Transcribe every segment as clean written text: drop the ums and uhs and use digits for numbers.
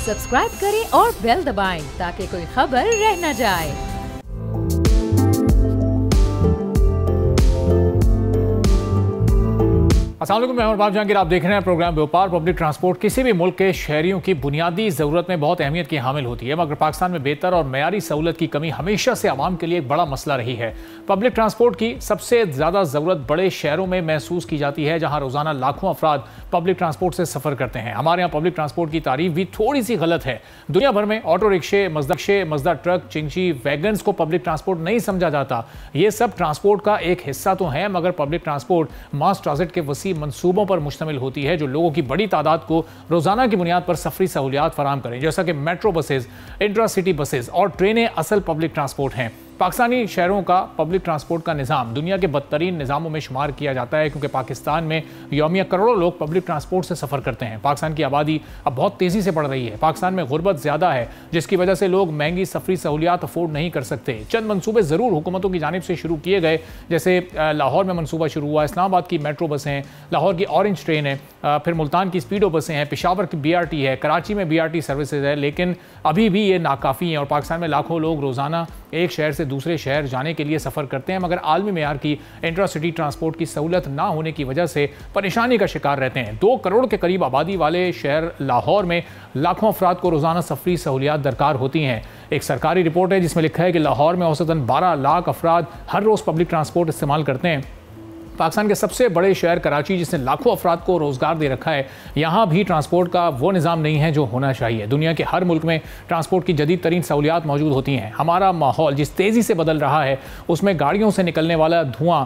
Subscribe करें और bell दबाएं ताकि कोई खबर रह न जाए। अस्सलाम वालेकुम, मैं हूं जहांगीर। आप देख रहे हैं प्रोग्राम व्यापार। पब्लिक ट्रांसपोर्ट किसी भी मुल्क के शहरियों की बुनियादी ज़रूरत में बहुत अहमियत की हामिल होती है, मगर पाकिस्तान में बेहतर और मयारी सहूलत की कमी हमेशा से आवाम के लिए एक बड़ा मसला रही है। पब्लिक ट्रांसपोर्ट की सबसे ज़्यादा ज़रूरत बड़े शहरों में महसूस की जाती है, जहाँ रोज़ाना लाखों अफराद पब्लिक ट्रांसपोर्ट से सफ़र करते हैं। हमारे यहाँ पब्लिक ट्रांसपोर्ट की तारीफ भी थोड़ी सी गलत है। दुनिया भर में ऑटो रिक्शे, मजदा ट्रक, चिंची, वैगन्स को पब्लिक ट्रांसपोर्ट नहीं समझा जाता। ये सब ट्रांसपोर्ट का एक हिस्सा तो है, मगर पब्लिक ट्रांसपोर्ट मास ट्रांजिट के वसी मंसूबों पर मुश्तमिल होती है, जो लोगों की बड़ी तादाद को रोजाना की बुनियाद पर सफरी सहूलियात फराहम करें, जैसा कि metro buses, intra city buses और ट्रेनें असल पब्लिक ट्रांसपोर्ट हैं। पाकिस्तानी शहरों का पब्लिक ट्रांसपोर्ट का निज़ाम दुनिया के बदतरीन निज़ामों में शुमार किया जाता है, क्योंकि पाकिस्तान में यौमिया करोड़ों लोग पब्लिक ट्रांसपोर्ट से सफ़र करते हैं। पाकिस्तान की आबादी अब बहुत तेज़ी से बढ़ रही है। पाकिस्तान में गुर्बत ज़्यादा है, जिसकी वजह से लोग महंगी सफरी सहूलियात अफोर्ड नहीं कर सकते। चंद मनसूबे ज़रूर हुकूमतों की जानिब से शुरू किए गए, जैसे लाहौर में मनसूबा शुरू हुआ, इस्लामाबाद की मेट्रो बसें हैं, लाहौर की ऑरेंज ट्रेन है, फिर मुल्तान की स्पीडो बसें हैं, पेशावर की BRT है, कराची में BRT सर्विसेज है, लेकिन अभी भी ये नाकाफ़ी हैं। और पाकिस्तान में लाखों लोग रोज़ाना एक शहर से दूसरे शहर जाने के लिए सफ़र करते हैं, मगर आलमी मेयार की इंट्रा सिटी ट्रांसपोर्ट की सहूलत ना होने की वजह से परेशानी का शिकार रहते हैं। 2 करोड़ के करीब आबादी वाले शहर लाहौर में लाखों अफराद को रोज़ाना सफरी सहूलियात दरकार होती हैं। एक सरकारी रिपोर्ट है जिसमें लिखा है कि लाहौर में औसतन 12 लाख अफराद हर रोज़ पब्लिक ट्रांसपोर्ट इस्तेमाल करते हैं। पाकिस्तान के सबसे बड़े शहर कराची, जिसने लाखों अफराद को रोज़गार दे रखा है, यहाँ भी ट्रांसपोर्ट का वो निज़ाम नहीं है जो होना चाहिए। दुनिया के हर मुल्क में ट्रांसपोर्ट की जदीद तरीन सहूलियात मौजूद होती हैं। हमारा माहौल जिस तेज़ी से बदल रहा है, उसमें गाड़ियों से निकलने वाला धुआं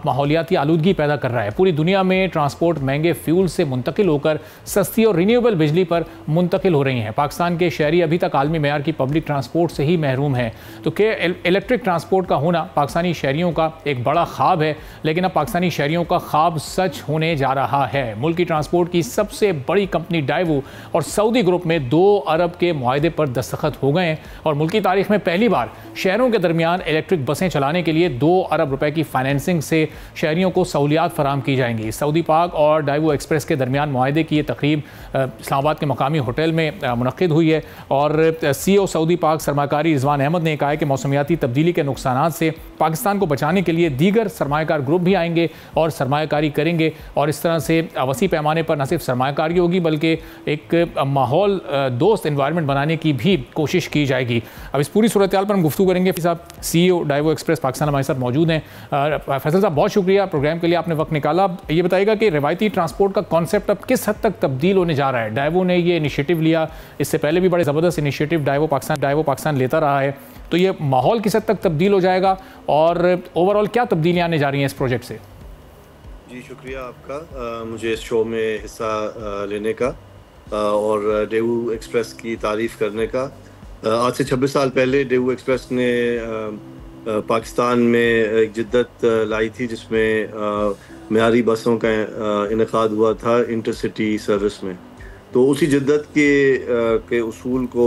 माहौलियाती आलूदगी पैदा कर रहा है। पूरी दुनिया में ट्रांसपोर्ट महंगे फ्यूल से मुंतकिल होकर सस्ती और रीन्यूएबल बिजली पर मुंतकिल हो रही हैं। पाकिस्तान के शहरी अभी तक आलमी मेयार की पब्लिक ट्रांसपोर्ट से ही महरूम है। तो क्या इलेक्ट्रिक ट्रांसपोर्ट का होना पाकिस्तानी शहरियों का एक बड़ा ख्वाब है, लेकिन अब पाकिस्तानी शहरियों का ख्वाब सच होने जा रहा है। मुल्क की ट्रांसपोर्ट की सबसे बड़ी कंपनी डाइवो और सऊदी ग्रुप में 2 अरब के मुआहदे पर दस्तखत हो गए हैं, और मुल्क की तारीख में पहली बार शहरों के दरमियान इलेक्ट्रिक बसें चलाने के लिए 2 अरब रुपए की फाइनेंसिंग से शहरियों को सहूलियात फराम की जाएंगी। सऊदी पाक और डाइवो एक्सप्रेस के दरमियान मुआहदे की ये तकरीब इस्लामाबाद के मकामी होटल में मुनक्किद हुई है, और CEO सऊदी पाक सरमाकारी रिजवान अहमद ने कहा है कि मौसमियाती तब्दीली के नुकसानात से पाकिस्तान को बचाने के लिए दीगर सरमायाकार ग्रुप भी आएंगे और सरमायाकारी करेंगे, और इस तरह से वसी पैमाने पर न सिर्फ सरमायाकारी होगी बल्कि एक माहौल दोस्त एनवायरनमेंट बनाने की भी कोशिश की जाएगी। अब इस पूरी सूरत हाल पर हम गुफ्तगू करेंगे। साहब CEO डाइवो एक्सप्रेस पाकिस्तान हमारे साथ मौजूद हैं। फैसल साहब, बहुत शुक्रिया प्रोग्राम के लिए, आपने वक्त निकाला। ये बताइएगा कि रिवायती ट्रांसपोर्ट का कॉन्सेप्ट अब किस हद तक तब्दील होने जा रहा है? डाइवो ने ये इनिशिएटिव लिया, इससे पहले भी बड़े ज़बरदस्त इनिशिएटिव डाइवो पाकिस्तान लेता रहा है, तो ये माहौल किस हद तक तब्दील हो जाएगा और ओवरऑल क्या तब्दीलियाँ आने जा रही हैं इस प्रोजेक्ट से? जी शुक्रिया आपका मुझे इस शो में हिस्सा लेने का और डाइवो एक्सप्रेस की तारीफ़ करने का। आज से 26 साल पहले डाइवो एक्सप्रेस ने पाकिस्तान में एक जिद्दत लाई थी, जिसमें मयारी बसों का इनेकाद हुआ था इंटरसिटी सर्विस में। तो उसी जिद्दत के उसूल को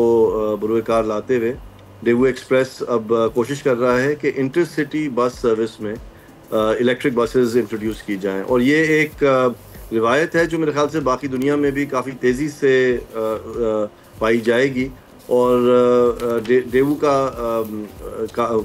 बुरकार लाते हुए डाइवो एक्सप्रेस अब कोशिश कर रहा है कि इंटरसिटी बस सर्विस में इलेक्ट्रिक बसेस इंट्रोड्यूस की जाएं, और ये एक रिवायत है जो मेरे ख्याल से बाकी दुनिया में भी काफ़ी तेज़ी से पाई जाएगी। और डाइवो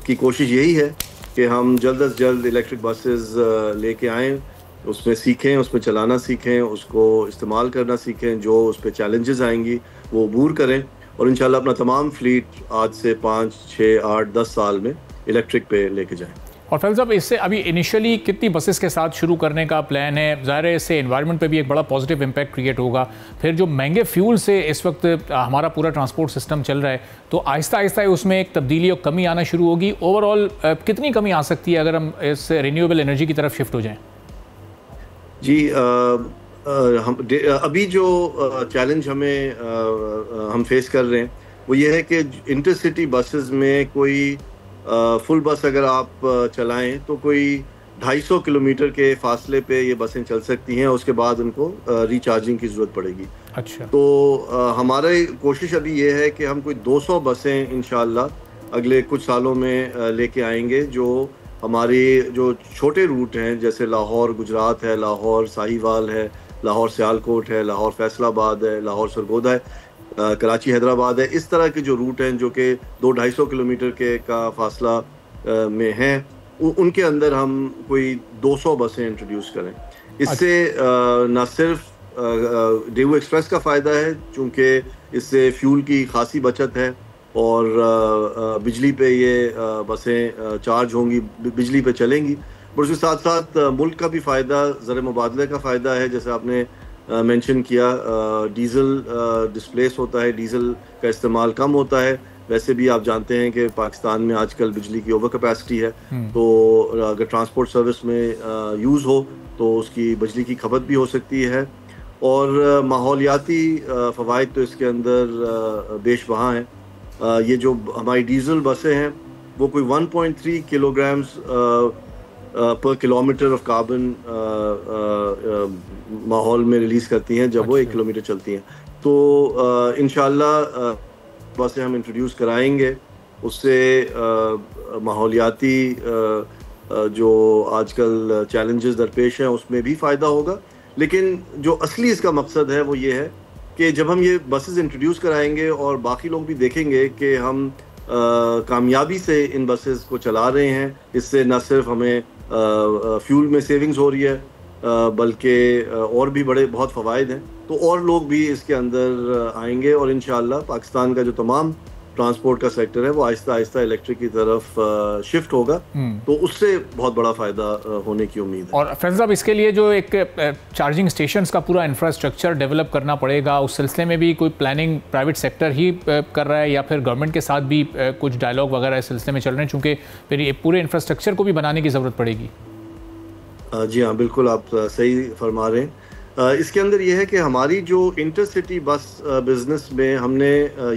की कोशिश यही है कि हम जल्द अज जल्द इलेक्ट्रिक बसेस लेके आएँ, उसमें सीखें, उसमें चलाना सीखें, उसको इस्तेमाल करना सीखें, जो उस पर चैलेंजेस आएंगी वो अबूर करें, और इंशाल्लाह अपना तमाम फ्लीट आज से 5, 6, 8, 10 साल में इलेक्ट्रिक पे लेके जाएं। और फैसल साहब, इससे अभी इनिशियली कितनी बसेस के साथ शुरू करने का प्लान है? ज़ाहिर है इससे एनवायरनमेंट पे भी एक बड़ा पॉजिटिव इम्पैक्ट क्रिएट होगा। फिर जो महंगे फ्यूल से इस वक्त हमारा पूरा ट्रांसपोर्ट सिस्टम चल रहा है, तो आहिस्ता आहिस्ता उसमें एक तब्दीली और कमी आना शुरू होगी। ओवरऑल कितनी कमी आ सकती है अगर हम इस रिन्यूएबल एनर्जी की तरफ शिफ्ट हो जाएँ? जी हम अभी जो चैलेंज हम फेस कर रहे हैं वो ये है कि इंटरसिटी बसेस में कोई फुल बस अगर आप चलाएं तो कोई 250 किलोमीटर के फासले पे ये बसें चल सकती हैं, उसके बाद उनको रिचार्जिंग की ज़रूरत पड़ेगी। अच्छा। तो हमारी कोशिश अभी ये है कि हम कोई 200 बसें इंशाल्लाह अगले कुछ सालों में लेके आएंगे, जो हमारी जो छोटे रूट हैं जैसे लाहौर गुजरात है, लाहौर साहिवाल है, लाहौर सियालकोट है, लाहौर फैसलाबाद है, लाहौर सरगोदा है, कराची हैदराबाद है। इस तरह के जो रूट हैं जो कि 200-250 किलोमीटर के का फासला में हैं, उनके अंदर हम कोई 200 बसें इंट्रोड्यूस करें। इससे न सिर्फ डेवू एक्सप्रेस का फ़ायदा है, चूँकि इससे फ्यूल की खासी बचत है और बिजली पे ये बसें चार्ज होंगी, बिजली पे चलेंगी, और उसके साथ साथ मुल्क का भी फ़ायदा, ज़र मुबादले का फ़ायदा है। जैसे आपने मेंशन किया, डीज़ल डिस्प्लेस होता है, डीज़ल का इस्तेमाल कम होता है। वैसे भी आप जानते हैं कि पाकिस्तान में आजकल बिजली की ओवर कैपेसिटी है, तो अगर ट्रांसपोर्ट सर्विस में यूज़ हो तो उसकी बिजली की खपत भी हो सकती है। और माहौलियाती फ़वाइद तो इसके अंदर बेशबहा हैं। ये जो हमारी डीज़ल बसें हैं वो कोई 1.3 किलोग्राम्स पर किलोमीटर ऑफ कार्बन माहौल में रिलीज़ करती हैं जब वो 1 किलोमीटर चलती हैं। तो इंशाअल्लाह बसें हम इंट्रोड्यूस कराएंगे, उससे माहौलियाती जो आजकल चैलेंजेस दरपेश हैं उसमें भी फ़ायदा होगा। लेकिन जो असली इसका मकसद है वो ये है कि जब हम ये बसेस इंट्रोड्यूस कराएंगे और बाकी लोग भी देखेंगे कि हम कामयाबी से इन बसेस को चला रहे हैं, इससे न सिर्फ हमें फ्यूल में सेविंग्स हो रही है बल्कि और भी बहुत फ़वाइद हैं, तो और लोग भी इसके अंदर आएंगे और इंशाअल्लाह पाकिस्तान का जो तमाम ट्रांसपोर्ट का सेक्टर है वो आहिस्ता आहिस्ता इलेक्ट्रिक की तरफ शिफ्ट होगा, तो उससे बहुत बड़ा फ़ायदा होने की उम्मीद है। और फैज़ साहब, इसके लिए जो एक चार्जिंग स्टेशंस का पूरा इंफ्रास्ट्रक्चर डेवलप करना पड़ेगा, उस सिलसिले में भी कोई प्लानिंग प्राइवेट सेक्टर ही कर रहा है या फिर गवर्नमेंट के साथ भी कुछ डायलॉग वगैरह इस सिलसिले में चल रहे हैं, चूँकि फिर ये पूरे इंफ्रास्ट्रक्चर को भी बनाने की ज़रूरत पड़ेगी? जी हाँ, बिल्कुल आप सही फरमा रहे हैं। इसके अंदर ये है कि हमारी जो इंटरसिटी बस बिजनेस में हमने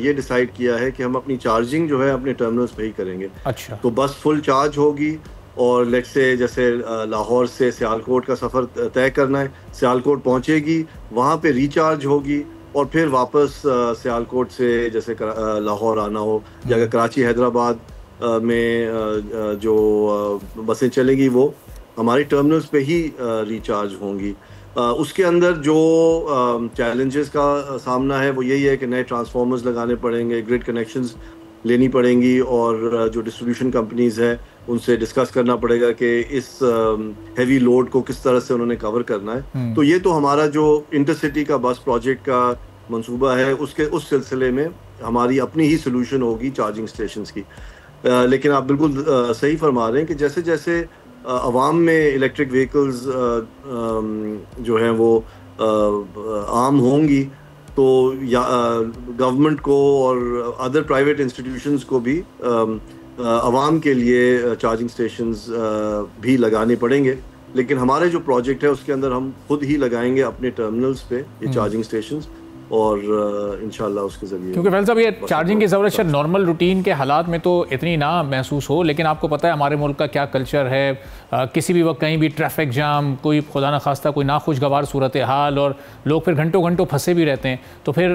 ये डिसाइड किया है कि हम अपनी चार्जिंग जो है अपने टर्मिनल्स पे ही करेंगे। अच्छा। तो बस फुल चार्ज होगी और लेट्स से जैसे लाहौर से सियालकोट का सफ़र तय करना है, सियालकोट पहुंचेगी, वहाँ पे रिचार्ज होगी और फिर वापस सियालकोट से जैसे लाहौर आना हो या अगर कराची हैदराबाद में जो बसें चलेंगी वो हमारी टर्मिनल्स पे ही रिचार्ज होंगी। उसके अंदर जो चैलेंजेस का सामना है वो यही है कि नए ट्रांसफार्मर्स लगाने पड़ेंगे, ग्रिड कनेक्शंस लेनी पड़ेंगी और जो डिस्ट्रीब्यूशन कंपनीज हैं उनसे डिस्कस करना पड़ेगा कि इस हैवी लोड को किस तरह से उन्होंने कवर करना है। तो ये तो हमारा जो इंटरसिटी का बस प्रोजेक्ट का मंसूबा है उस सिलसिले में हमारी अपनी ही सोल्यूशन होगी चार्जिंग स्टेशंस की। लेकिन आप बिल्कुल सही फरमा रहे हैं कि जैसे जैसे अवाम में इलेक्ट्रिक व्हीकल्स जो हैं वो आम होंगी तो गवर्नमेंट को और अदर प्राइवेट इंस्टीट्यूशंस को भी अवाम के लिए चार्जिंग स्टेशंस भी लगाने पड़ेंगे। लेकिन हमारे जो प्रोजेक्ट है उसके अंदर हम खुद ही लगाएंगे अपने टर्मिनल्स पे ये चार्जिंग स्टेशंस और इंशाल्लाह उसके ज़रिए, क्योंकि वैसे साहब ये चार्जिंग की ज़रूरत शायद नॉर्मल रूटीन के हालात में तो इतनी ना महसूस हो, लेकिन आपको पता है हमारे मुल्क का क्या कल्चर है, किसी भी वक्त कहीं भी ट्रैफिक जाम, कोई खुदा न खास्ता कोई नाखुशगवार सूरत हाल और लोग फिर घंटों घंटों फंसे भी रहते हैं। तो फिर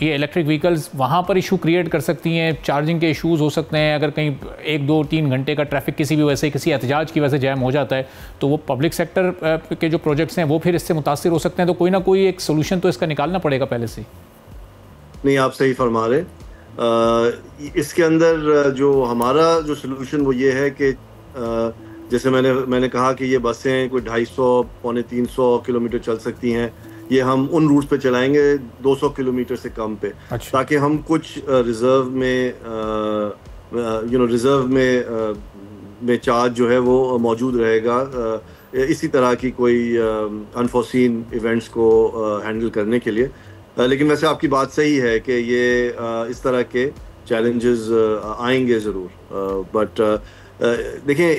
ये इलेक्ट्रिक व्हीकल्स वहाँ पर इशू क्रिएट कर सकती हैं, चार्जिंग के इशूज़ हो सकते हैं। अगर कहीं 1-2-3 घंटे का ट्रैफिक किसी भी वजह से, किसी एहतजाज की वजह से जैम हो जाता है तो वो पब्लिक सेक्टर के जो प्रोजेक्ट्स हैं वो फिर इससे मुतासिर हो सकते हैं। तो कोई ना कोई एक सोल्यूशन तो इसका निकालना पड़ेगा पहले से। नहीं, आप सही फरमा रहे। इसके अंदर जो हमारा जो सोल्यूशन वो ये है कि जैसे मैंने कहा कि ये बसें कोई 250-300 किलोमीटर चल सकती हैं, ये हम उन रूट्स पे चलाएंगे 200 किलोमीटर से कम पे। अच्छा। ताकि हम कुछ रिजर्व में चार्ज जो है वो मौजूद रहेगा इसी तरह की कोई अनफोर्सीन इवेंट्स को हैंडल करने के लिए। लेकिन वैसे आपकी बात सही है कि ये इस तरह के चैलेंजेस आएंगे ज़रूर। बट देखें,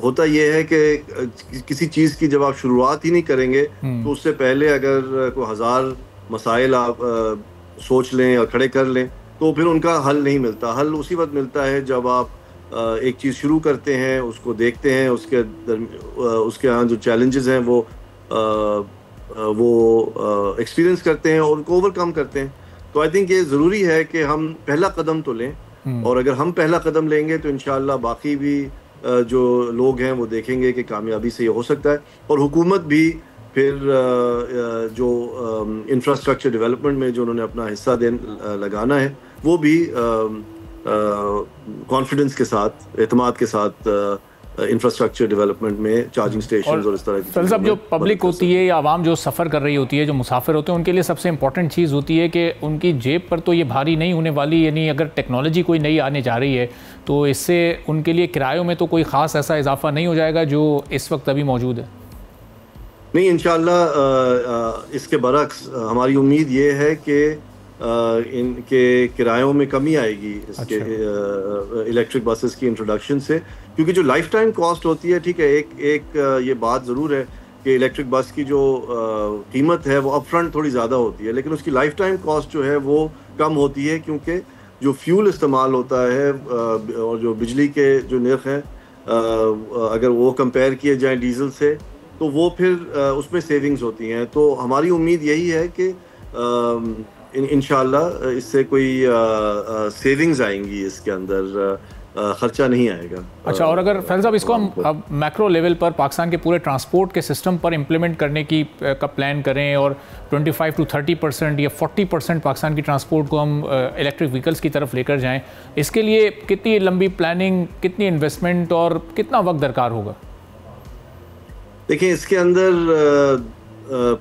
होता ये है कि किसी चीज़ की जब आप शुरुआत ही नहीं करेंगे तो उससे पहले अगर कोई 1000 मसाइल आप सोच लें और खड़े कर लें तो फिर उनका हल नहीं मिलता। हल उसी वक्त मिलता है जब आप एक चीज़ शुरू करते हैं, उसको देखते हैं, उसके यहाँ जो चैलेंजेस हैं वो एक्सपीरियंस करते हैं और उनको ओवरकम करते हैं। तो आई थिंक ये ज़रूरी है कि हम पहला कदम तो लें और अगर हम पहला कदम लेंगे तो इंशाल्लाह बाकी भी जो लोग हैं वो देखेंगे कि कामयाबी से ये हो सकता है। और हुकूमत भी फिर जो इंफ्रास्ट्रक्चर डेवलपमेंट में जो उन्होंने अपना हिस्सा लगाना है वो भी कॉन्फिडेंस के साथ, एतमाद के साथ इंफ्रास्ट्रक्चर डेवलपमेंट में चार्जिंग स्टेशन और इस तरह की साहब जो पब्लिक होती है या आवाम जो सफ़र कर रही होती है, जो मुसाफिर होते हैं, उनके लिए सबसे इंपॉर्टेंट चीज़ होती है कि उनकी जेब पर तो ये भारी नहीं होने वाली, यानी अगर टेक्नोलॉजी कोई नई आने जा रही है तो इससे उनके लिए किरायों में तो कोई ख़ास ऐसा इजाफा नहीं हो जाएगा जो इस वक्त अभी मौजूद है। नहीं, इंशाल्लाह इसके बरक्स हमारी उम्मीद ये है कि इनके किरायों में कमी आएगी इसके इलेक्ट्रिक बसेस की इंट्रोडक्शन से, क्योंकि जो लाइफ टाइम कॉस्ट होती है, ठीक है, एक ये बात ज़रूर है कि इलेक्ट्रिक बस की जो कीमत है वो अपफ्रंट थोड़ी ज़्यादा होती है, लेकिन उसकी लाइफ टाइम कॉस्ट जो है वो कम होती है, क्योंकि जो फ्यूल इस्तेमाल होता है और जो बिजली के जो नर्ख हैं अगर वो कंपेयर किए जाएँ डीजल से तो वो फिर उसमें सेविंग्स होती हैं। तो हमारी उम्मीद यही है कि इंशाल्लाह इससे कोई सेविंग्स आएंगी, इसके अंदर खर्चा नहीं आएगा। अच्छा, और अगर फैज़ल साहब इसको हम अब मैक्रो लेवल पर पाकिस्तान के पूरे ट्रांसपोर्ट के सिस्टम पर इम्प्लीमेंट करने की का प्लान करें और 25 to 30% या 40% पाकिस्तान की ट्रांसपोर्ट को हम इलेक्ट्रिक व्हीकल्स की तरफ लेकर जाएं, इसके लिए कितनी लंबी प्लानिंग, कितनी इन्वेस्टमेंट और कितना वक्त दरकार होगा? देखिए, इसके अंदर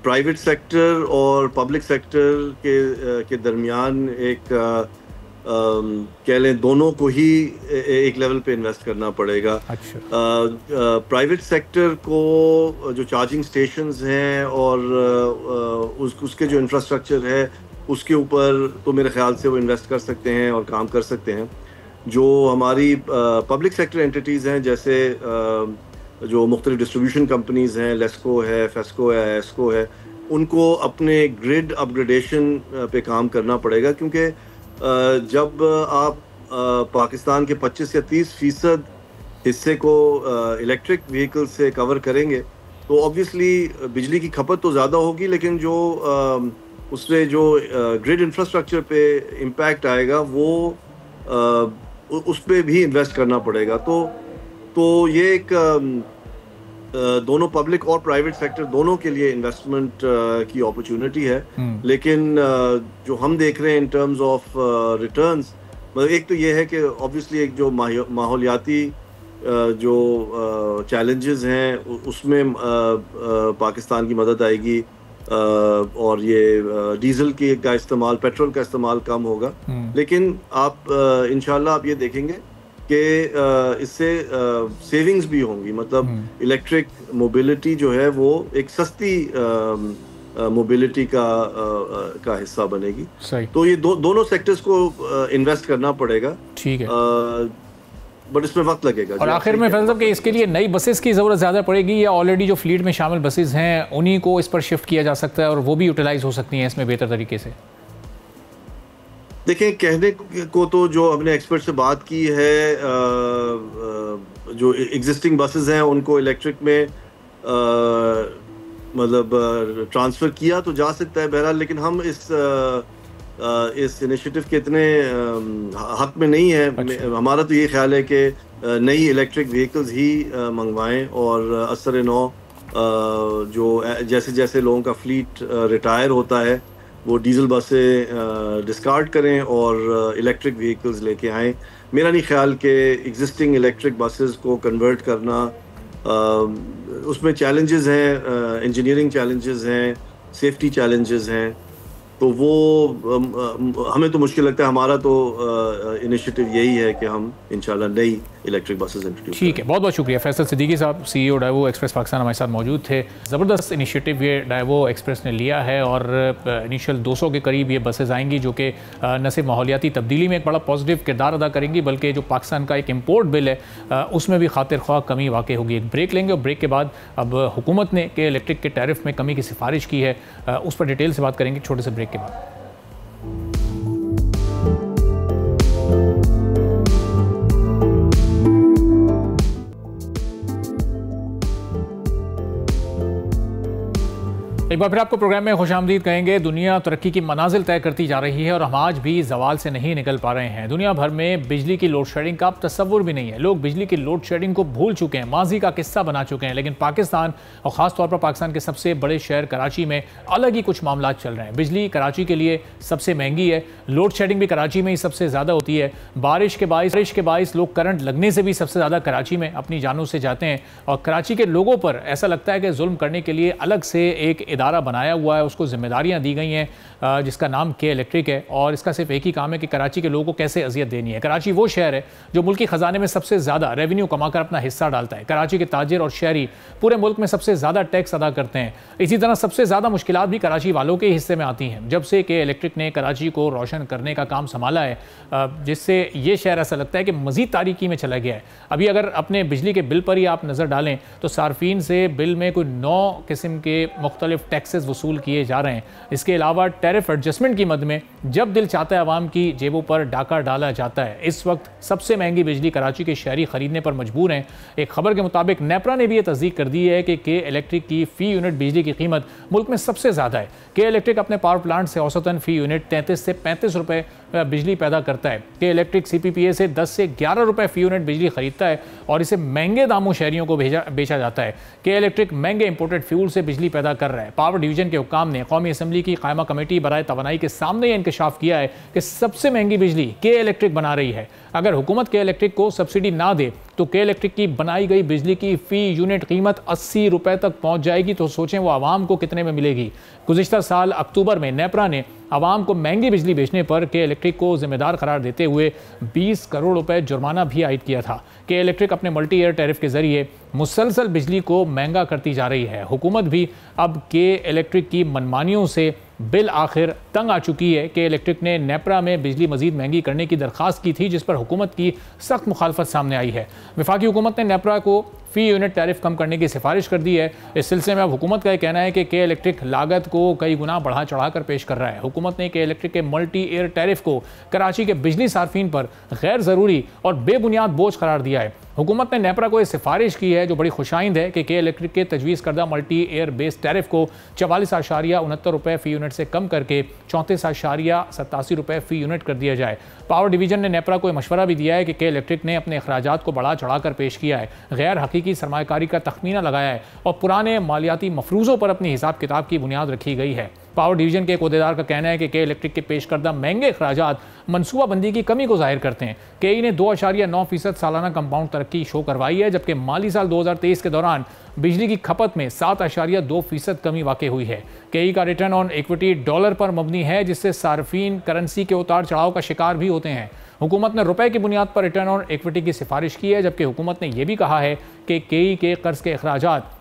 प्राइवेट सेक्टर और पब्लिक सेक्टर के दरमियान एक कह लें दोनों को ही एक लेवल पे इन्वेस्ट करना पड़ेगा। अच्छा। प्राइवेट सेक्टर को जो चार्जिंग स्टेशंस हैं और उसके जो इंफ्रास्ट्रक्चर है उसके ऊपर तो मेरे ख्याल से वो इन्वेस्ट कर सकते हैं और काम कर सकते हैं। जो हमारी पब्लिक सेक्टर एंटिटीज़ हैं, जैसे जो मुख्तलिफ डिस्ट्रीब्यूशन कंपनीज़ हैं, लेस्को है, फेस्को है, एस्को है, उनको अपने ग्रिड अपग्रेडेशन पे काम करना पड़ेगा, क्योंकि जब आप पाकिस्तान के 25 या 30% हिस्से को इलेक्ट्रिक व्हीकल से कवर करेंगे तो ऑब्वियसली बिजली की खपत तो ज़्यादा होगी, लेकिन जो उससे जो ग्रिड इंफ्रास्ट्रक्चर पे इम्पैक्ट आएगा वो उस पर भी इन्वेस्ट करना पड़ेगा। तो ये एक दोनों पब्लिक और प्राइवेट सेक्टर दोनों के लिए इन्वेस्टमेंट की अपॉर्चुनिटी है। लेकिन जो हम देख रहे हैं इन टर्म्स ऑफ रिटर्न्स, मतलब एक तो ये है कि ऑब्वियसली एक जो माहौलियाती जो चैलेंजेस हैं उसमें पाकिस्तान की मदद आएगी और ये डीजल का इस्तेमाल, पेट्रोल का इस्तेमाल कम होगा। लेकिन आप इंशाल्लाह आप ये देखेंगे कि इससे सेविंग्स भी होंगी, मतलब इलेक्ट्रिक मोबिलिटी जो है वो एक सस्ती मोबिलिटी का हिस्सा बनेगी। सही। तो ये दोनों सेक्टर्स को इन्वेस्ट करना पड़ेगा। ठीक है, बट इसमें वक्त लगेगा। और आखिर में फैज़ल साहब कि इसके लिए नई बसेस की ज़रूरत ज़्यादा पड़ेगी या ऑलरेडी जो फ्लीट में शामिल बसेस हैं उन्हीं को इस पर शिफ्ट किया जा सकता है और वो भी यूटिलाइज हो सकती हैं इसमें बेहतर तरीके से? देखें, कहने को तो जो हमने एक्सपर्ट से बात की है, जो एग्जिस्टिंग बसेस हैं उनको इलेक्ट्रिक में मतलब ट्रांसफ़र किया तो जा सकता है बहरहाल, लेकिन हम इस इनिशिएटिव के इतने हक में नहीं है। अच्छा। हमारा तो ये ख्याल है कि नई इलेक्ट्रिक व्हीकल्स ही मंगवाएं और असर नौ जो जैसे जैसे लोगों का फ्लीट रिटायर होता है वो डीजल बसें डिस्कार्ड करें और इलेक्ट्रिक व्हीकल्स लेके आएँ। मेरा नहीं ख्याल कि एग्जिस्टिंग इलेक्ट्रिक बसेस को कन्वर्ट करना उसमें चैलेंजेस हैं, इंजीनियरिंग चैलेंजेस हैं, सेफ्टी चैलेंजेस हैं, तो वो हमें तो मुश्किल लगता है। हमारा तो इनिशिएटिव यही है कि हम इंशाल्लाह नई इलेक्ट्रिक बसेस इंट्रोड्यूस। ठीक है, बहुत बहुत शुक्रिया। फैसल सिद्दीकी साहब, CEO डाइवो एक्सप्रेस पाकिस्तान, हमारे साथ मौजूद थे। ज़बरदस्त इनिशिएटिव ये डाइवो एक्सप्रेस ने लिया है और इनिशियल 200 के करीब ये बसेस आएंगी जो कि न सिर्फ माहौलियाती तब्दीली में एक बड़ा पॉजिटिव किरदार अदा करेंगी बल्कि जो पाकिस्तान का एक इम्पोर्ट बिल है उसमें भी खातिर ख्वाह कमी वाक़ई होगी। एक ब्रेक लेंगे और ब्रेक के बाद अब हुकूमत ने कि इलेक्ट्रिक के टैरिफ में कमी की सिफारिश की है उस पर डिटेल से बात करेंगे छोटे से ब्रेक के बाद। एक बार फिर आपको प्रोग्राम में खुशामदीद कहेंगे। दुनिया तरक्की की मनाजिल तय करती जा रही है और हम आज भी जवाल से नहीं निकल पा रहे हैं। दुनिया भर में बिजली की लोड शेडिंग का अब तस्वुर भी नहीं है। लोग बिजली की लोड शेडिंग को भूल चुके हैं, माजी का किस्सा बना चुके हैं। लेकिन पाकिस्तान और ख़ास तौर पर पाकिस्तान के सबसे बड़े शहर कराची में अलग ही कुछ मामला चल रहे हैं। बिजली कराची के लिए सबसे महंगी है, लोड शेडिंग भी कराची में ही सबसे ज़्यादा होती है। बारिश के बाइस लोग करंट लगने से भी सबसे ज़्यादा कराची में अपनी जानों से जाते हैं। और कराची के लोगों पर ऐसा लगता है कि जुल्म करने के लिए अलग से एक इदारा बनाया हुआ है, उसको जिम्मेदारियां दी गई हैं जिसका नाम के इलेक्ट्रिक है। और इसका सिर्फ एक ही काम है कि कराची के लोगों को कैसे अजियत देनी है। कराची वो शहर है जो मुल्की खजाने में सबसे ज़्यादा रेवेन्यू कमाकर अपना हिस्सा डालता है। कराची के ताजिर और शहरी पूरे मुल्क में सबसे ज़्यादा टैक्स अदा करते हैं। इसी तरह सबसे ज़्यादा मुश्किलात भी कराची वालों के हिस्से में आती हैं। जब से के इलेक्ट्रिक ने कराची को रोशन करने का काम संभाला है, जिससे ये शहर ऐसा लगता है कि मज़ीद तारीकी में चला गया है। अभी अगर अपने बिजली के बिल पर ही आप नज़र डालें तो सार्फिन से बिल में कोई 9 किस्म के मुख्तलिफ टैक्सेस वसूल किए जा रहे हैं। इसके अलावा टैरिफ एडजस्टमेंट की मद में जब दिल चाहता है आवाम की जेबों पर डाका डाला जाता है। इस वक्त सबसे महंगी बिजली कराची के शहरी खरीदने पर मजबूर हैं। एक खबर के मुताबिक नेपरा ने भी ये तस्दीक कर दी है कि के इलेक्ट्रिक की फ़ी यूनिट बिजली की कीमत मुल्क में सबसे ज़्यादा है। के इलेक्ट्रिक अपने पावर प्लांट से औसतन फ़ी यूनिट 33 से 35 रुपये बिजली पैदा करता है। के इलेक्ट्रिक CPPA से 10 से 11 रुपये फ़ी यूनिट बिजली खरीदता है और इसे महंगे दामों शहरियों को बेचा जाता है। के इलेक्ट्रिक महंगे इंपोर्टेड फ्यूल से बिजली पैदा कर रहा है। पावर डिवीजन के हुक्काम ने कौमी असम्बली की कायमा कमेटी बराए तवानाई के सामने यह इंकशाफ किया है कि सबसे महंगी बिजली के इलेक्ट्रिक बना रही है। अगर हुकूमत के इलेक्ट्रिक को सब्सिडी ना दे तो के इलेक्ट्रिक की बनाई गई बिजली की फ़ी यूनिट कीमत 80 रुपये तक पहुंच जाएगी। तो सोचें वो आवाम को कितने में मिलेगी। गुज़िश्ता साल अक्टूबर में नेपरा ने आवाम को महंगी बिजली बेचने पर के इलेक्ट्रिक को जिम्मेदार करार देते हुए 20 करोड़ रुपए जुर्माना भी आयद किया था। के इलेक्ट्रिक अपने मल्टी ईयर टैरिफ के जरिए मुसलसल बिजली को महंगा करती जा रही है। हुकूमत भी अब के इलेक्ट्रिक की मनमानियों से बिल आखिर तंग आ चुकी है। के इलेक्ट्रिक ने नेपरा में बिजली मजीद महंगी करने की दरख्वास्त की थी, जिस पर हुकूमत की सख्त मुखालफत सामने आई है। वफाकी हुकूमत ने नेपरा को फ़ी यूनिट टैरिफ कम करने की सिफारिश कर दी है। इस सिलसिले में अब हुकूमत का यह कहना है कि के इलेक्ट्रिक लागत को कई गुना बढ़ा चढ़ाकर पेश कर रहा है। हुकूमत ने के इलेक्ट्रिक के मल्टी एयर टैरिफ को कराची के बिजली सार्फिन पर गैर ज़रूरी और बेबुनियाद बोझ करार दिया है। हुकूमत ने नेपरा को यह सिफारिश की है, जो बड़ी खुशाइंद है, कि के इलेक्ट्रिक के तजवीज़ करदा मल्टी एयर बेस टैरिफ को 44.69 रुपये फ़ी यूनिट से कम करके 34.87 रुपये फ़ी यूनिट कर दिया जाए। पावर डिवीजन ने नेपरा को मशवरा भी दिया है कि इलेक्ट्रिक ने अपने अखराजात को बढ़ा चढ़ाकर पेश किया है, गैर हकीकी सरमायाकारी का तखमीना लगाया है और पुराने मालियाती मफरूज़ों पर अपनी हिसाब किताब की बुनियाद रखी गई है। पावर डिवीजन के एक अहदेदार का कहना है कि के इलेक्ट्रिक के पेश करदा महंगे अखराजात मनसूबाबंदी की कमी को जाहिर करते हैं। केई ने 2.9% सालाना कंपाउंड तरक्की शो करवाई है, जबकि माली साल 2023 के दौरान बिजली की खपत में 7.2% कमी वाक़ हुई है। केई का रिटर्न ऑन इक्विटी डॉलर पर मबनी है, जिससे सार्फिन करेंसी के उतार चढ़ाव का शिकार भी होते हैं। हुकूमत ने रुपए की बुनियाद पर रिटर्न ऑन इक्विटी की सिफारिश की है, जबकि हुकूमत ने यह भी कहा है कि केई के कर्ज के अखराजात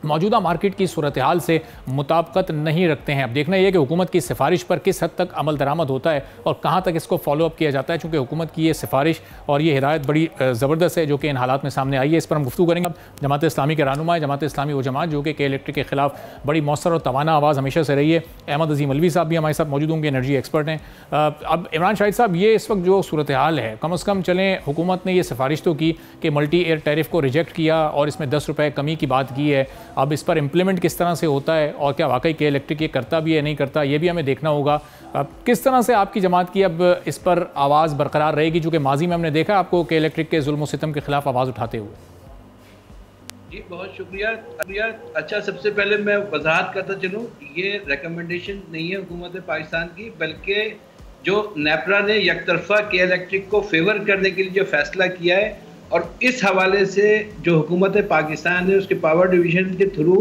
मौजूदा मार्केट की सूरत हाल से मुताबिकत नहीं रखते हैं। अब देखना यह कि हुकूमत की सिफारिश पर किस हद तक अमल दरामद होता है और कहाँ तक इसको फॉलो अप किया जाता है, चूँकि हुकूमत की ये सिफारिश और ये हिदायत बड़ी ज़बरदस्त है जो कि इन हालात में सामने आई है। इस पर हम गुफ्तगू करेंगे। अब जमात इस्लामी के रहनुमा है, जमात इस्लामी वो जमात जो कि इलेक्ट्रिक के खिलाफ बड़ी मौसर और तवाना आवाज़ हमेशा से रही है। अहमद अजीम अलवी साहब भी हमारे साथ मौजूद होंगे, एनर्जी एक्सपर्ट हैं। अब इमरान शाहिद साहब, ये इस वक्त जो सूरत हाल है, कम अज़ कम चलें हुकूमत ने ये सिफारिश तो की कि मल्टी एयर टैरिफ को रिजेक्ट किया और इसमें 10 रुपये कमी की बात की है। अब इस पर इम्प्लीमेंट किस तरह से होता है और क्या वाकई के इलेक्ट्रिक ये करता भी है नहीं करता, ये भी हमें देखना होगा। अब किस तरह से आपकी जमात की अब इस पर आवाज़ बरकरार रहेगी, चूँकि माजी में हमने देखा आपको के इलेक्ट्रिक के जुल्म सितम के खिलाफ आवाज़ उठाते हुए? जी बहुत शुक्रिया। अच्छा, सबसे पहले मैं वजाहत करता चलूँ, ये रिकमेंडेशन नहीं है हुकूमत पाकिस्तान की, बल्कि जो नेपरा ने यकतरफा के इलेक्ट्रिक को फेवर करने के लिए जो फैसला किया है, और इस हवाले से जो हुकूमत पाकिस्तान है उसके पावर डिवीजन के थ्रू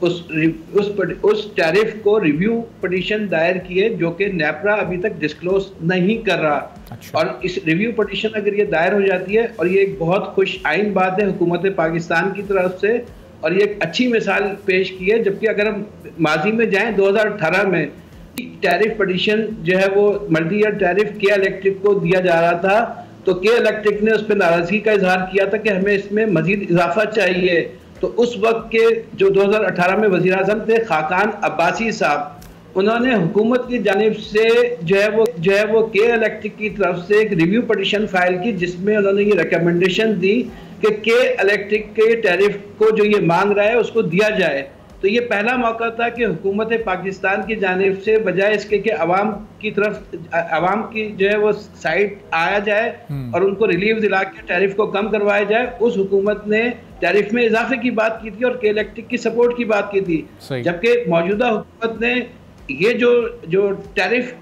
उस टैरिफ को रिव्यू पटिशन दायर किए, जो कि नेपरा अभी तक डिस्क्लोज नहीं कर रहा। अच्छा। और इस रिव्यू पटिशन अगर ये दायर हो जाती है, और ये एक बहुत खुश आइन बात है हुकूमत पाकिस्तान की तरफ से, और ये एक अच्छी मिसाल पेश की है। जबकि अगर हम माजी में जाएं, 2018 में टैरिफ पटिशन जो है वो मल्टी ईयर टैरिफ के इलेक्ट्रिक को दिया जा रहा था, तो के इलेक्ट्रिक ने उस पर नाराजगी का इजहार किया था कि हमें इसमें मजीद इजाफा चाहिए। तो उस वक्त के जो 2018 में वज़ीर आज़म थे खाकान अब्बासी साहब, उन्होंने हुकूमत की जानिब से जो है वो के इलेक्ट्रिक की तरफ से एक रिव्यू पटिशन फाइल की, जिसमें उन्होंने ये रिकमेंडेशन दी कि के इलेक्ट्रिक के टैरिफ को जो ये मांग रहा है उसको दिया जाए। तो ये पहला मौका था कि हुकूमत पाकिस्तान की जानिब से बजाय इसके कि अवाम की तरफ अवाम की जो है वो साइड आया जाए और उनको रिलीफ दिला के टैरिफ को कम करवाया जाए, उस हुकूमत ने टैरिफ में इजाफे की बात की थी और के इलेक्ट्रिक की सपोर्ट की बात की थी। जबकि मौजूदा हुकूमत ने ये जो टैरिफ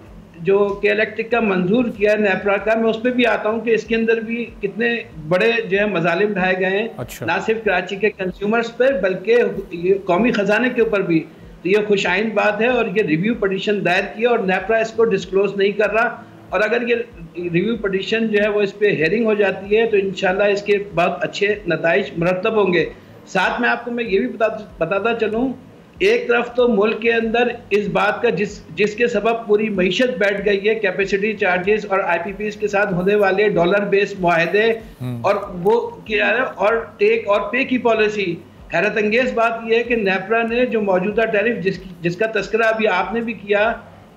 जो के इलेक्ट्रिक का मंजूर किया नेपरा का, मैं उस पर भी आता हूँ कि इसके अंदर भी कितने बड़े जो है मजालिम ढाए गए हैं। अच्छा। ना सिर्फ कराची के कंज्यूमर्स पर बल्कि ये कौमी खजाने के ऊपर भी। तो ये खुशाइन बात है और ये रिव्यू पटिशन दायर किया और नेपरा इसको डिस्क्लोज नहीं कर रहा। और अगर ये रिव्यू पटिशन जो है वो इस पर हेयरिंग हो जाती है तो इंशाल्लाह इसके बहुत अच्छे नताइज मुरतब होंगे। साथ में आपको मैं ये भी बताता चलूँ, एक तरफ तो मुल्क के अंदर इस बात का जिसके सबब पूरी मईशत बैठ गई है, कैपेसिटी चार्जेस और IPPs के साथ होने वाले डॉलर बेस्ड मुआहदे और वो किया है और टेक और पे की पॉलिसी। हैरत अंगेज बात यह है कि नेपरा ने जो मौजूदा टैरिफ जिसका तस्करा अभी आपने भी किया,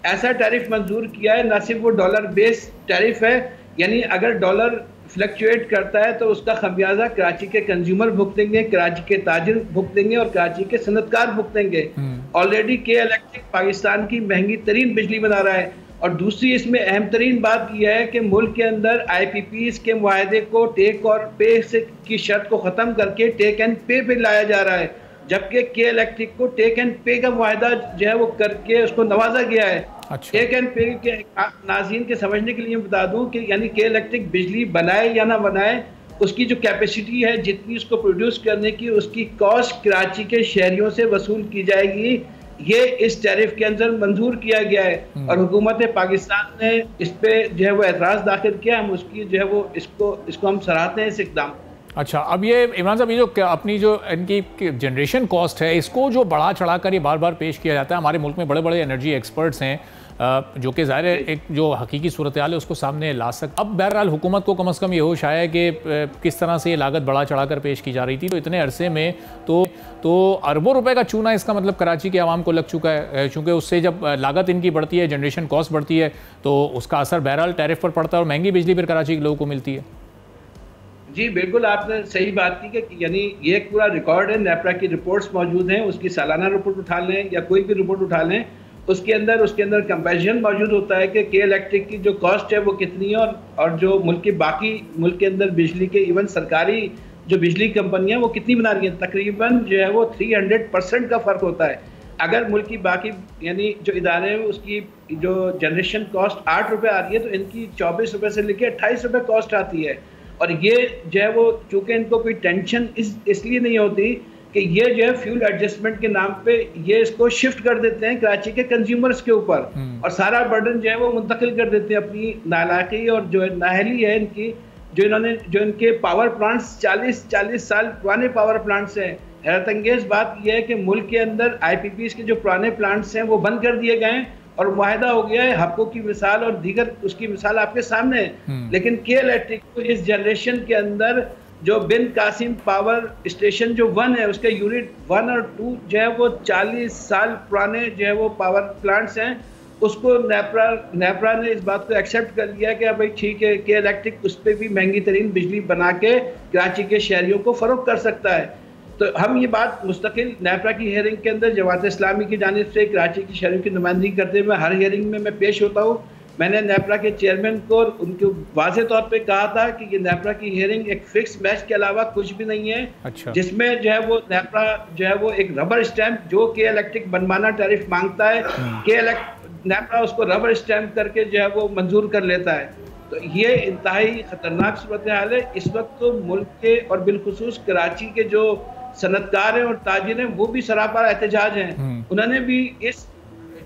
ऐसा टैरिफ मंजूर किया है, ना सिर्फ वो डॉलर बेस्ड टैरिफ है, यानी अगर डॉलर फ्लक्चुएट करता है तो उसका खमियाजा कराची के कंज्यूमर भुगतेंगे, कराची के ताजिर भुगतेंगे और कराची के सनतकार भुगतेंगे। ऑलरेडी के इलेक्ट्रिक पाकिस्तान की महंगी तरीन बिजली बना रहा है। और दूसरी इसमें अहम तरीन बात यह है कि मुल्क के अंदर IPPs के मुआहदे को टेक और पे से की शर्त को ख़त्म करके टेक एंड पे पे लाया जा रहा है, जबकि के इलेक्ट्रिक को टेक एंड पे का मुआहदा जो है वो करके उसको नवाजा गया है। अच्छा। टेक एंड पे के नाज़रीन के समझने के लिए बता दूं कि यानी के इलेक्ट्रिक बिजली बनाए या ना बनाए, उसकी जो कैपेसिटी है जितनी उसको प्रोड्यूस करने की, उसकी कॉस्ट कराची के शहरियों से वसूल की जाएगी। ये इस टैरिफ के अंदर मंजूर किया गया है और हुकूमत पाकिस्तान ने इस पे जो है वो एतराज़ दाखिल किया। हम उसकी जो है वो इसको हम सराहते हैं इस इक़दाम। अच्छा, अब ये इमरान साहब, ये जो अपनी जो इनकी जनरेशन कॉस्ट है, इसको जो बढ़ा चढ़ा कर ये बार बार पेश किया जाता है। हमारे मुल्क में बड़े बड़े एनर्जी एक्सपर्ट्स हैं जो कि ज़ाहिर है एक जो हकीकी सूरत हाल है उसको सामने ला अब बहरहाल हुकूमत को कम अज़ कम ये होश आया है कि किस तरह से ये लागत बढ़ा चढ़ा कर पेश की जा रही थी। तो इतने अरसे में तो अरबों रुपए का चूना इसका मतलब कराची के आवाम को लग चुका है, चूँकि उससे जब लागत इनकी बढ़ती है, जनरेशन कॉस्ट बढ़ती है, तो उसका असर बहरहाल टैरिफ पर पड़ता है और महंगी बिजली फिर कराची के लोगों को मिलती है। जी बिल्कुल, आपने सही बात की कि यानी ये एक पूरा रिकॉर्ड है, नेपरा की रिपोर्ट्स मौजूद हैं, उसकी सालाना रिपोर्ट उठा लें या कोई भी रिपोर्ट उठा लें, उसके अंदर कंपैरिजन मौजूद होता है कि के इलेक्ट्रिक की जो कॉस्ट है वो कितनी है और जो मुल्क के अंदर बिजली के इवन सरकारी जो बिजली कंपनियां वो कितनी बना रही हैं। तकरीबन जो है वो 300% का फ़र्क होता है। अगर मुल्क की बाकी यानी जो इदारे हैं उसकी जो जनरेशन कॉस्ट 8 रुपये आ रही है, तो इनकी 24 रुपये से लेकर 28 रुपये कॉस्ट आती है। और ये जो है वो चूँकि इनको कोई टेंशन इसलिए नहीं होती कि ये जो है फ्यूल एडजस्टमेंट के नाम पे ये इसको शिफ्ट कर देते हैं कराची के कंज्यूमर्स के ऊपर और सारा बर्डन जो है वो मुंतकिल कर देते हैं अपनी नालायकी और जो नाअहली है इनकी, जो इनके पावर प्लांट्स 40 साल पुराने पावर प्लांट्स हैं। हैरत अंगेज बात यह है कि मुल्क के अंदर IPPs के जो पुराने प्लांट्स हैं वो बंद कर दिए गए हैं और मुआहदा हो गया है। हब्को की मिसाल और दीगर उसकी मिसाल आपके सामने है। लेकिन के इलेक्ट्रिक को इस जनरेशन के अंदर जो बिन कासिम पावर स्टेशन जो 1 है, उसके यूनिट 1 और 2 जो है वो 40 साल पुराने जो है वो पावर प्लांट्स हैं। उसको नेपरा ने इस बात को एक्सेप्ट कर लिया कि भाई ठीक है, के इलेक्ट्रिक उस पर भी महंगी तरीन बिजली बना के कराची के शहरियों को फ़रोख्त कर सकता है। तो हम ये बात मुस्तकिल नेपरा की हियरिंग के अंदर जमात इस्लामी की जानिब से कराची के शहरियों की नुमाइंदगी करते हुए हर हियरिंग में मैं पेश होता हूँ। मैंने नेपरा के चेयरमैन को उनके वाज़े तौर पे कहा था कि ये नेपरा की हियरिंग एक फिक्स मैच के अलावा कुछ भी नहीं है। अच्छा। जिसमें जो है वो नेपरा जो है वो एक रबर स्टैंप जो के इलेक्ट्रिक बनमाना टैरिफ मांगता है, नेपरा उसको रबर स्टैंप करके जो है वो मंजूर कर लेता है। तो ये इंतहाई ख़तरनाक सूरत हाल है। इस वक्त तो मुल्क के और बिलखुसूस कराची के जो सनतकार हैं और ताजिर हैं वो भी सरापा एहतजाज हैं। उन्होंने भी इस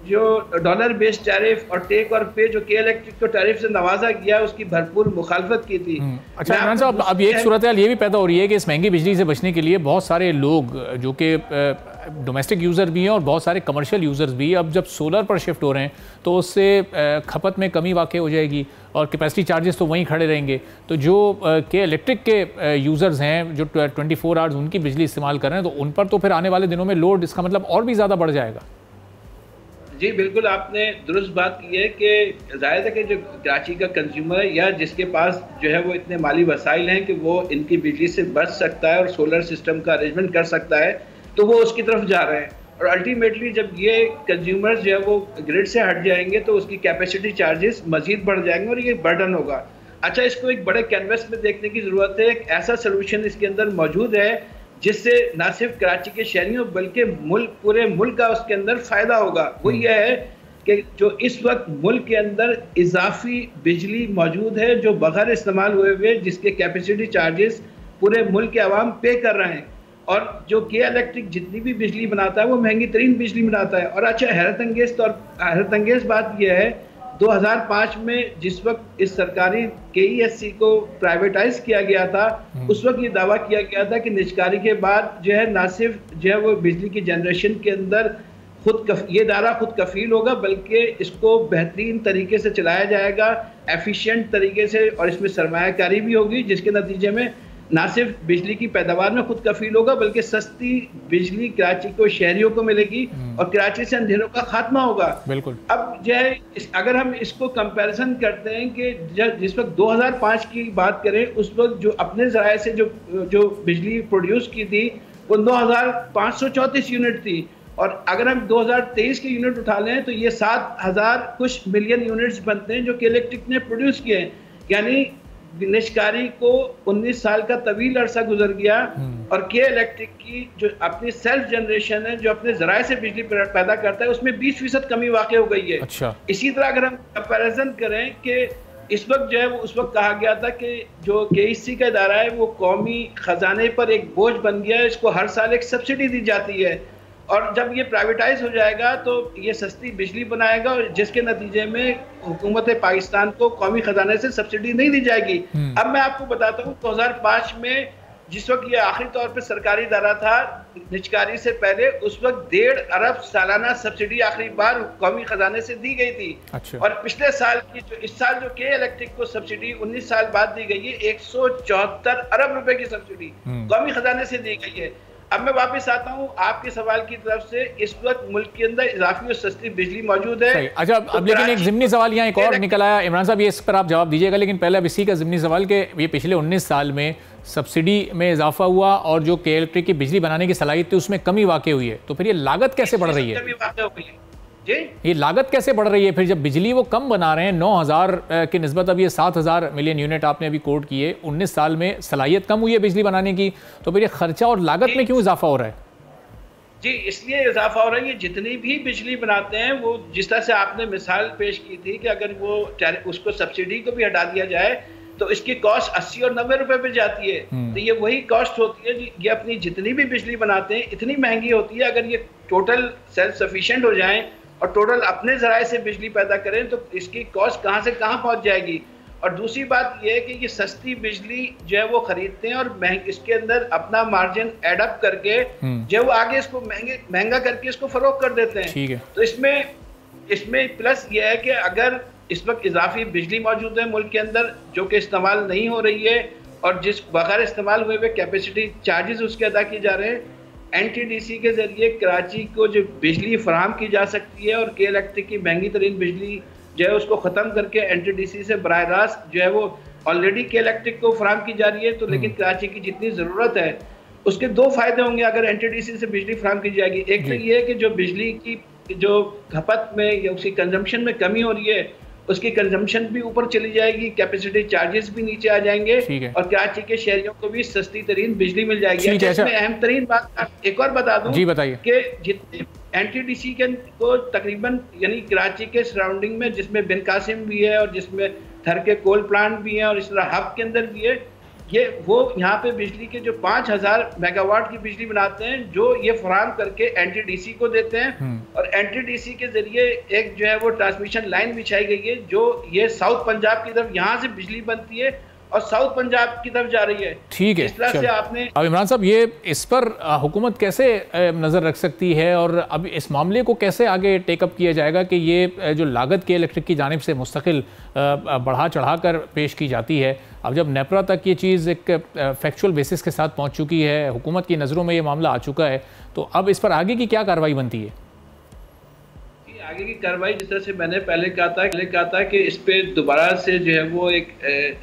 जो डॉलर बेस्ड टैरिफ और टेक और पे जो के इलेक्ट्रिक को टैरिफ से नवाजा गया उसकी भरपूर मुखालफत की थी। अच्छा इमरान साहब, अब एक सूरत हाल ये भी पैदा हो रही है कि इस महंगी बिजली से बचने के लिए बहुत सारे लोग जो कि डोमेस्टिक यूज़र भी हैं और बहुत सारे कमर्शियल यूज़र्स भी, अब जब सोलर पर शिफ्ट हो रहे हैं तो उससे खपत में कमी वाक़ई हो जाएगी और कैपेसिटी चार्जेस तो वहीं खड़े रहेंगे। तो जो के इलेक्ट्रिक के यूज़र्स हैं जो 24 आवर्स उनकी बिजली इस्तेमाल कर रहे हैं, तो उन पर तो फिर आने वाले दिनों में लोड इसका मतलब और भी ज़्यादा बढ़ जाएगा। जी बिल्कुल, आपने दुरुस्त बात की है कि जाहिर है कि जो कराची का कंज्यूमर है या जिसके पास जो है वो इतने माली वसाइल हैं कि वो इनकी बिजली से बच सकता है और सोलर सिस्टम का अरेंजमेंट कर सकता है, तो वो उसकी तरफ जा रहे हैं। और अल्टीमेटली जब ये कंज्यूमर्स जो है वो ग्रिड से हट जाएंगे तो उसकी कैपेसिटी चार्जेस मजीद बढ़ जाएंगे और ये बर्डन होगा। अच्छा, इसको एक बड़े कैनवस में देखने की ज़रूरत है। एक ऐसा सोल्यूशन इसके अंदर मौजूद है जिससे ना सिर्फ कराची के शहरियों बल्कि पूरे मुल्क का उसके अंदर फ़ायदा होगा। वो ये है कि जो इस वक्त मुल्क के अंदर इजाफी बिजली मौजूद है जो बगैर इस्तेमाल हुए जिसके कैपेसिटी चार्जेस पूरे मुल्क के अवाम पे कर रहे हैं, और जो के इलेक्ट्रिक जितनी भी बिजली बनाता है वो महंगी तरीन बिजली बनाता है। और अच्छा, हैरत अंगेज़ बात यह है 2005 में जिस वक्त इस सरकारी KESC को प्राइवेटाइज किया गया था, उस वक्त ये दावा किया गया था कि निजकारी के बाद जो है ना सिर्फ जो है वो बिजली की जनरेशन के अंदर ये इदारा खुद कफील होगा बल्कि इसको बेहतरीन तरीके से चलाया जाएगा, एफिशिएंट तरीके से, और इसमें सरमायाकारी भी होगी जिसके नतीजे में ना सिर्फ बिजली की पैदावार में खुद कफील होगा बल्कि सस्ती बिजली कराची को शहरियों को मिलेगी और कराची से अंधेरों का खात्मा होगा। बिल्कुल। अब जो है अगर हम इसको कंपैरिजन करते हैं कि जिस वक्त 2005 की बात करें उस वक्त जो अपने ज़राए से जो बिजली प्रोड्यूस की थी वो 9534 यूनिट थी, और अगर हम 2023 के यूनिट उठा लें तो ये 7000 कुछ मिलियन यूनिट्स बनते हैं जो के इलेक्ट्रिक ने प्रोड्यूस किए हैं। यानी निष्कारी को 19 साल का तवील अरसा गुजर गया और के इलेक्ट्रिक की जो अपनी सेल्फ जनरेशन है, जो अपने जराए से बिजली पैदा करता है, उसमें 20% कमी वाक़ हो गई है। अच्छा। इसी तरह अगर हम कंपैरिजन करें कि इस वक्त जो है वो उस वक्त कहा गया था कि जो KEC का इदारा है वो कौमी खजाने पर एक बोझ बन गया है, इसको हर साल एक सब्सिडी दी जाती है, और जब ये प्राइवेटाइज हो जाएगा तो ये सस्ती बिजली बनाएगा और जिसके नतीजे में हुकूमत पाकिस्तान को कौमी खजाने से सब्सिडी नहीं दी जाएगी। अब मैं आपको बताता हूँ 2005 में जिस वक्त ये आखिरी तौर पे सरकारी इदारा था निजकारी से पहले, उस वक्त 1.5 अरब सालाना सब्सिडी आखिरी बार कौमी खजाने से दी गई थी। अच्छा। और पिछले साल की इस साल जो के इलेक्ट्रिक को सब्सिडी 19 साल बाद दी गई है 174 अरब रुपए की सब्सिडी कौमी खजाने से दी गई है। अब मैं वापस आता हूँ आपके सवाल की तरफ से, इस वक्त मुल्क के अंदर इजाफी और सस्ती बिजली मौजूद है। अच्छा, अब लेकिन एक ज़िमनी सवाल यहाँ एक और निकल आया इमरान साहब, ये इस पर आप जवाब दीजिएगा, लेकिन पहले अब इसी का ज़िमनी सवाल कि ये पिछले 19 साल में सब्सिडी में इजाफा हुआ और जो के इलेक्ट्रिक की बिजली बनाने की सलाहियत थी उसमें कमी वाक़ई हुई है, तो फिर ये लागत कैसे बढ़ रही है? ये लागत कैसे बढ़ रही है फिर जब बिजली वो कम बना रहे हैं 9000 की निस्बत अब ये 7000 मिलियन यूनिट आपने अभी कोट किए, 19 साल में सलाहियत कम हुई है बिजली बनाने की, तो फिर ये खर्चा और लागत में क्यों इजाफा हो रहा है? जी, इसलिए इजाफा हो रहा है, ये जितनी भी बिजली बनाते हैं वो जिस तरह से आपने मिसाल पेश की थी कि अगर वो उसको सब्सिडी को भी हटा दिया जाए तो इसकी कॉस्ट 80 और 90 रुपए पे जाती है, तो ये वही कॉस्ट होती है। ये अपनी जितनी भी बिजली बनाते हैं इतनी महंगी होती है। अगर ये टोटल सेल्फ सफिशिएंट हो जाएं और टोटल अपने ज़राए से बिजली पैदा करें तो इसकी कॉस्ट कहाँ से कहाँ पहुँच जाएगी। और दूसरी बात यह है कि ये सस्ती बिजली जो है वो खरीदते हैं और इसके अंदर अपना मार्जिन एडअप करके जो वो आगे इसको महंगा करके इसको फरोख्त कर देते हैं। ठीक है। तो इसमें प्लस ये है कि अगर इस वक्त इजाफी बिजली मौजूद है मुल्क के अंदर जो कि इस्तेमाल नहीं हो रही है और जिस बगैर इस्तेमाल हुए हुए कैपेसिटी चार्जेस उसके अदा किए जा रहे हैं, NTDC के जरिए कराची को जो बिजली फराहम की जा सकती है और के इलेक्ट्रिक की महंगी तरीन बिजली जो है उसको ख़त्म करके NTDC से बराह रास्त जो है वो ऑलरेडी के इलेक्ट्रिक को फराहम की जा रही है। तो लेकिन कराची की जितनी ज़रूरत है उसके दो फायदे होंगे अगर NTDC से बिजली फराहम की जाएगी। एक तो ये है कि जो बिजली की जो खपत में या उसकी कंजम्पशन में कमी हो रही है उसकी कंजम्पशन भी ऊपर चली जाएगी, कैपेसिटी चार्जेस भी नीचे आ जाएंगे और कराची के शहरियों को भी सस्ती तरीन बिजली मिल जाएगी। इसमें अहम तरीन बात एक और बता दूं कि जितने NTDC के को तकरीबन यानी कराची के सराउंडिंग में जिसमें बिन कासिम भी है और जिसमें थर के कोल प्लांट भी हैं और इस तरह हब के अंदर भी है, ये वो यहाँ पे बिजली के जो 5000 मेगावाट की बिजली बनाते हैं जो ये फराहम करके NTDC को देते हैं और NTDC के जरिए एक जो है वो ट्रांसमिशन लाइन बिछाई गई है जो ये साउथ पंजाब की तरफ यहाँ से बिजली बनती है और साउथ पंजाब की तरफ जा रही है। ठीक है, इस तरह से आपने अब इमरान साहब ये इस पर हुकूमत कैसे नज़र रख सकती है और अब इस मामले को कैसे आगे टेकअप किया जाएगा कि ये जो लागत के इलेक्ट्रिक की जानिब से मुस्तकिल बढ़ा चढ़ा कर पेश की जाती है, अब जब नेपरा तक ये चीज़ एक फैक्चुअल बेसिस के साथ पहुँच चुकी है, हुकूमत की नज़रों में ये मामला आ चुका है, तो अब इस पर आगे की क्या कार्रवाई बनती है? आगे की कार्रवाई जिस तरह से मैंने पहले कहा था कि इस पे दोबारा से जो है वो एक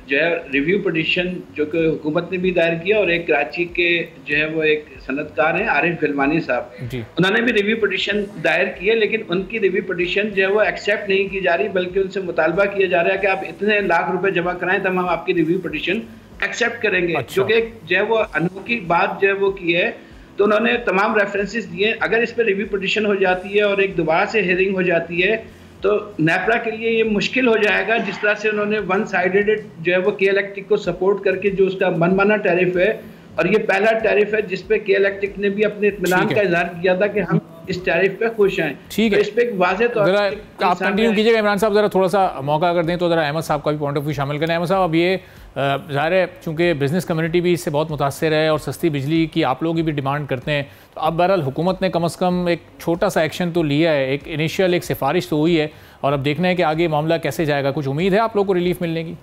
जो है रिव्यू पिटीशन जो कि हुकूमत ने भी दायर किया, और एक कराची के जो है वो एक सनतकार हैं आरिफ गिलवानी साहब, उन्होंने भी रिव्यू पिटीशन दायर की है, लेकिन उनकी रिव्यू पिटीशन जो है वो एक्सेप्ट नहीं की जा रही, बल्कि उनसे मुतालबा किया जा रहा है कि आप इतने लाख रुपए जमा कराएं तब हम आपकी रिव्यू पिटीशन एक्सेप्ट करेंगे। अच्छा। जो कि जो है वो अनोखी बात जो है वो की है। तो उन्होंने तमाम रेफरेंसेस दिए। अगर इस पर रिव्यू पिटीशन हो जाती है और एक दोबारा से हियरिंग हो जाती है तो नेपरा के लिए ये मुश्किल हो जाएगा, जिस तरह से उन्होंने वन साइडेड जो है वो के इलेक्ट्रिक को सपोर्ट करके जो उसका मनमाना टैरिफ है, और ये पहला टैरिफ है जिस पे के इलेक्ट्रिक ने भी अपने इत्मीनान का इजहार किया था कि हम इस टैरिफ पे खुश हैं। ठीक है, तो इस पे एक वाज़ेह तौर पे आप कंटिन्यू कीजिएगा। इमरान साहब जरा थोड़ा सा मौका अगर दें तो जरा अहमद साहब का भी पॉइंट ऑफ व्यू शामिल करें। अहमद साहब, अब ये ज़ाहिर है चूँकि बिज़नेस कम्युनिटी भी इससे बहुत मुतासर है और सस्ती बिजली की आप लोग भी डिमांड करते हैं, तो अब बहरहाल हुकूमत ने कम अज़ कम एक छोटा सा एक्शन तो लिया है, एक इनिशियल एक सिफारिश तो हुई है, और अब देखना है कि आगे मामला कैसे जाएगा। कुछ उम्मीद है आप लोग को रिलीफ मिलने की?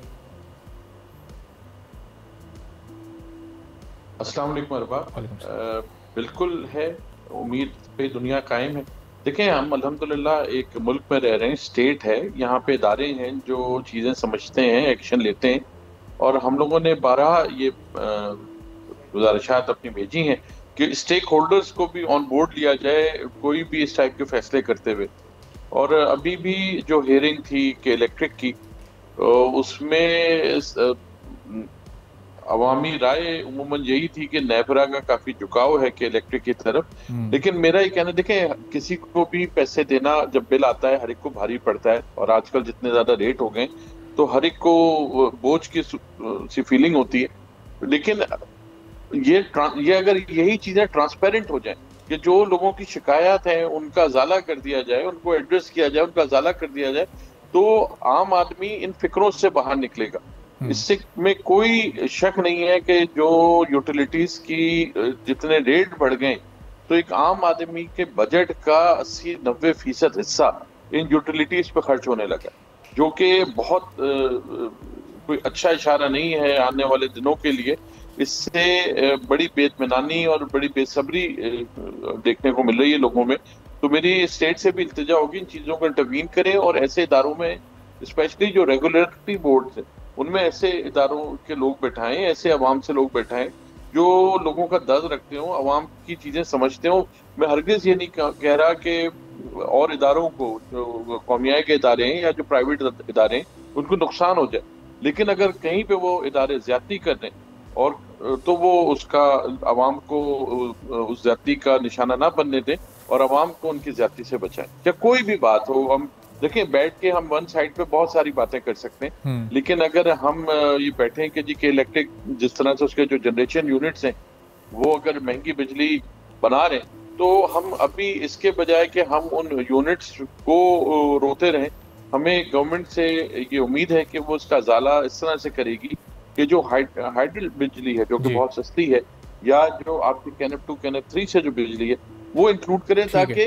अस्सलाम वालेकुम अरबाब। बिल्कुल है, उम्मीद पे दुनिया कायम है। देखें, हम अल्हम्दुलिल्लाह एक मुल्क में रह रहे हैं, स्टेट है, यहाँ पे इदारे हैं जो चीज़ें समझते हैं, एक्शन लेते हैं, और हम लोगों ने 12 ये गुजारिशात अपनी भेजी हैं कि स्टेक होल्डर्स को भी ऑन बोर्ड लिया जाए कोई भी इस टाइप के फैसले करते हुए। और अभी भी जो हियरिंग थी कि इलेक्ट्रिक की, उसमें अवामी राय उमूमन यही थी कि नेपरा का काफी झुकाव है कि इलेक्ट्रिक की तरफ। लेकिन मेरा ये कहना, देखें, किसी को भी पैसे देना जब बिल आता है हर एक को भारी पड़ता है, और आजकल जितने ज्यादा रेट हो गए तो हर एक को बोझ की सी फीलिंग होती है। लेकिन ये अगर यही चीजें ट्रांसपेरेंट हो जाए कि जो लोगों की शिकायत है उनका अजाला कर दिया जाए, उनको एड्रेस किया जाए, उनका अजाला कर दिया जाए, तो आम आदमी इन फिक्रों से बाहर निकलेगा। इससे में कोई शक नहीं है कि जो यूटिलिटीज की जितने रेट बढ़ गए, तो एक आम आदमी के बजट का 80-90% हिस्सा इन यूटिलिटीज पे खर्च होने लगा, जो कि बहुत कोई अच्छा इशारा नहीं है आने वाले दिनों के लिए। इससे बड़ी बेइत्मीनानी और बड़ी बेसब्री देखने को मिल रही है लोगों में। तो मेरी स्टेट से भी इल्तिजा होगी इन चीजों को इंटरवीन करें, और ऐसे इदारों में स्पेशली जो रेगुलेटरी बोर्ड है उनमें ऐसे इदारों के लोग बैठाएं, ऐसे अवाम से लोग बैठाएं जो लोगों का दर्द रखते हो, अवाम की चीजें समझते हो। मैं हरगिज ये नहीं कह रहा कि और इदारों को, जो कौमियाई के इदारे हैं या जो प्राइवेट इदारे हैं, उनको नुकसान हो जाए, लेकिन अगर कहीं पे वो इदारे ज्यादती कर दें और तो वो उसका अवाम को उस ज्यादती का निशाना ना बनने दें और अवाम को उनकी ज्यादती से बचाएं। या कोई भी बात हो, हम देखिए बैठ के हम वन साइड पे बहुत सारी बातें कर सकते हैं, लेकिन अगर हम ये बैठे कि जी के इलेक्ट्रिक जिस तरह से उसके जो जनरेशन यूनिट्स हैं वो अगर महंगी बिजली बना रहे हैं, तो हम अभी इसके बजाय कि हम उन यूनिट्स को रोते रहें, हमें गवर्नमेंट से ये उम्मीद है कि वो उसका अजाला इस तरह से करेगी कि जो हाइडल बिजली है जो कि बहुत सस्ती है, या जो आपकी कैनप 2 कैनप 3 से जो बिजली है वो इंक्लूड करें, ताकि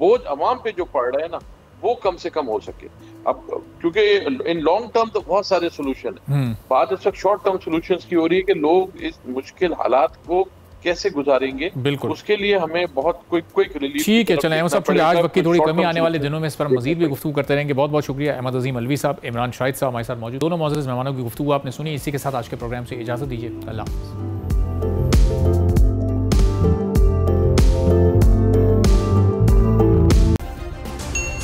बोझ अवाम पे जो पड़ रहा है ना वो कम से कम हो सके। अब क्योंकि इन लॉन्ग टर्म तो बहुत सारे सोल्यूशन है, बात इस वक्त शॉर्ट टर्म सोल्यूशंस की हो रही है कि लोग इस मुश्किल हालात को कैसे गुजारेंगे, बिल्कुल उसके लिए हमें बहुत क्विक रिलीफ। ठीक है, चलें अहमद साहब, चूंकि आज वक्त की थोड़ी कमी, आने वाले दिनों में इस पर मजीद भी गुफ्तगू करते रहेंगे। बहुत बहुत शुक्रिया अहमद अजीम अलवी साहब, इमरान शाहिद साहब हमारे साथ मौजूद, दोनों मौजूद मेहमानों की गुफ्तगू आपने सुनी। इसी के साथ आज के प्रोग्राम से इजाजत दीजिए, अल्लाह हाफ़िज़।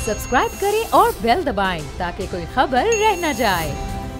सब्सक्राइब करें और बेल दबाएं ताकि कोई खबर रह न जाए।